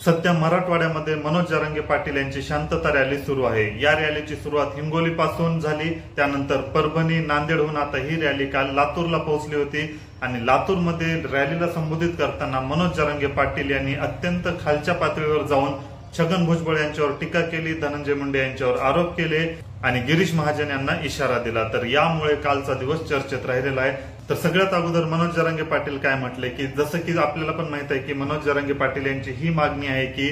सध्या मराठवाड्यामध्ये मनोज जरांगे पाटील यांची शांतता रॅली सुरू आहे। या रॅलीची सुरुवात हिंगोली पासून झाली, त्यानंतर परभणी, नांदेडहून आता ही रॅली काल लातूरला पोहोचली होती आणि लातूरमध्ये रॅलीला संबोधित करताना मनोज जरांगे पाटील यांनी अत्यंत खालच्या पातळीवर जाऊन छगन भुजबळ यांच्यावर टीका केली, धनंजय मुंडे यांच्यावर आरोप केले आणि गिरीश महाजन यांना इशारा दिला। तर यामुळे कालचा दिवस चर्चेत राहिलेला आहे। तर सगळ्यात अगोदर मनोज जरांगे पाटील काय म्हटले की जसं की आपल्याला पण माहित आहे की मनोज जरांगे पाटील यांची ही मागणी आहे की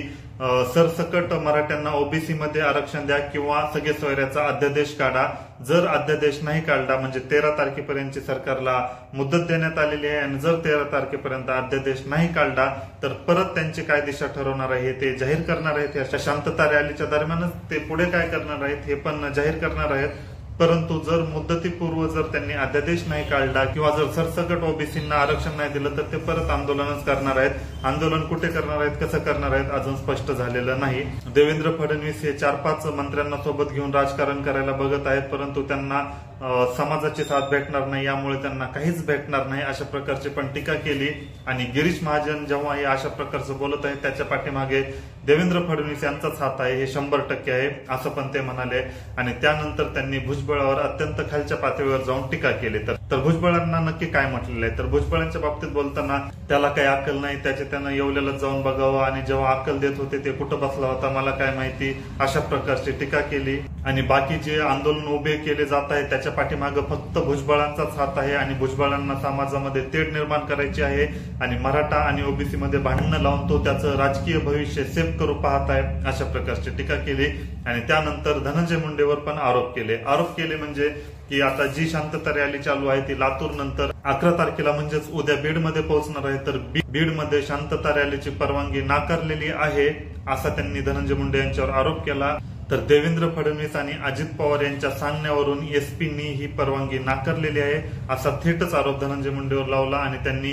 सरसकट मराठ्यांना ओबीसी मध्ये आरक्षण द्या किंवा सगळे सोयऱ्याचा अध्यादेश काढा। जर अध्यादेश नाही काढला म्हणजे 13 तारखेपर्यंतची सरकारला मुदत देण्यात आलेली आहे आणि जर 13 तारखेपर्यंत अध्यादेश नाही काढला तर परत त्यांची काय दिशा ठरवणार आहे ते जाहीर करणार आहेत। या शांतता रॅलीच्या दरम्यानच ते पुढे काय करणार आहेत हे पण जाहीर करणार आहेत। परंतु जर मुदतीपूर्व जर त्यांनी अध्यादेश नाही काढला किंवा जर सरसकट ओबीसींना आरक्षण नाही दिलं तर ते परत आंदोलनच करणार आहेत। आंदोलन कुठे करणार आहेत, कसं करणार आहेत अजून स्पष्ट झालेलं नाही। देवेंद्र फडणवीस हे 4-5 मंत्र्यांना सोबत घेऊन राजकारण करायला बघत आहेत, परंतु त्यांना समाजाची साथ भेटणार नाही, यामुळे त्यांना काहीच भेटणार नाही अशा प्रकारची पण टीका केली। आणि गिरीश महाजन जेव्हा हे अशा प्रकारचं बोलत आहेत त्याच्या पाठीमागे देवेंद्र फडणवीस यांचाच हात आहे, हे 100% आहे असं पण ते म्हणाले। आणि त्यानंतर त्यांनी भुजबळावर अत्यंत खालच्या पातळीवर जाऊन टीका केली। तर भुजबळांना नक्की काय म्हटलेलं आहे, तर भुजबळांच्या बाबतीत बोलताना त्याला काही अक्कल नाही, त्याचे त्यानं येवलेलं जाऊन बघावं आणि जेव्हा अक्कल देत होते ते कुठं बसला होता मला काय माहिती, अशा प्रकारची टीका केली। आणि बाकी जे आंदोलन उभे केले जात आहे त्याच्या पाठीमागे फक्त भुजबळांचाच हात आहे आणि भुजबळांना समाजामध्ये तेढ निर्माण करायची आहे आणि मराठा आणि ओबीसी मध्ये भांडणं लावून तो त्याचं राजकीय भविष्य सेफ करू पाहत आहे, अशा प्रकारची टीका केली। आणि त्यानंतर धनंजय मुंडेवर पण आरोप केले म्हणजे की आता जी शांतता रॅली चालू आहे ती लातूर नंतर 11 तारखेला म्हणजेच उद्या बीडमध्ये पोहोचणार आहे। तर बीडमध्ये शांतता रॅलीची परवानगी नाकारलेली आहे असा त्यांनी धनंजय मुंडे यांच्यावर आरोप केला। तर देवेंद्र फडणवीस आणि अजित पवार यांच्या सांगण्यावरून एसपीनी ही परवानगी नाकारलेली आहे असा थेटच आरोप धनंजय मुंडेवर लावला आणि त्यांनी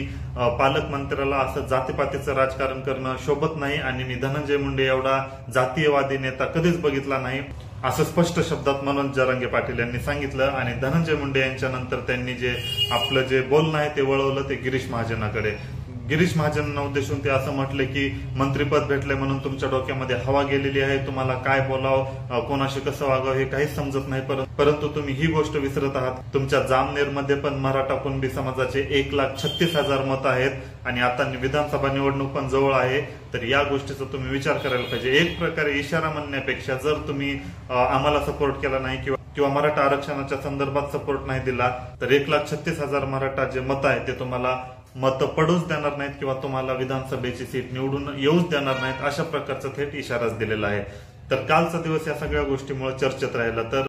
पालकमंत्र्याला असं जातीपातीचं राजकारण करणं शोभत नाही आणि मी धनंजय मुंडे एवढा जातीयवादी नेता कधीच बघितला नाही असं स्पष्ट शब्दात मनोज जरांगे पाटील यांनी सांगितलं। आणि धनंजय मुंडे यांच्या नंतर त्यांनी जे आपलं जे बोलणं आहे ते वळवलं ते गिरीश महाजनाकडे। गिरीश महाजनांना उद्देशून ते असं म्हटले की मंत्रीपद भेटले म्हणून तुमच्या डोक्यामध्ये हवा गेलेली आहे, तुम्हाला काय बोलावं, कोणाशी कसं वागावं हे काहीच समजत नाही, परंतु तुम्ही ही गोष्ट विसरत आहात तुमच्या जामनेरमध्ये पण मराठा कुणबी समाजाचे 1,36,000 मत आहेत आणि आता विधानसभा निवडणूक पण जवळ आहे। तर या गोष्टीचा तुम्ही विचार करायला पाहिजे। एक प्रकारे इशारा म्हणण्यापेक्षा जर तुम्ही आम्हाला सपोर्ट केला नाही किंवा मराठा आरक्षणाच्या संदर्भात सपोर्ट नाही दिला तर 1,36,000 मराठा जे मत आहे ते तुम्हाला मत पडूच देणार नाहीत किंवा तुम्हाला विधानसभेची सीट निवडून येऊच देणार नाहीत, अशा प्रकारचा थेट इशाराच दिलेला आहे। तर कालचा दिवस या सगळ्या गोष्टीमुळे चर्चेत राहिला। तर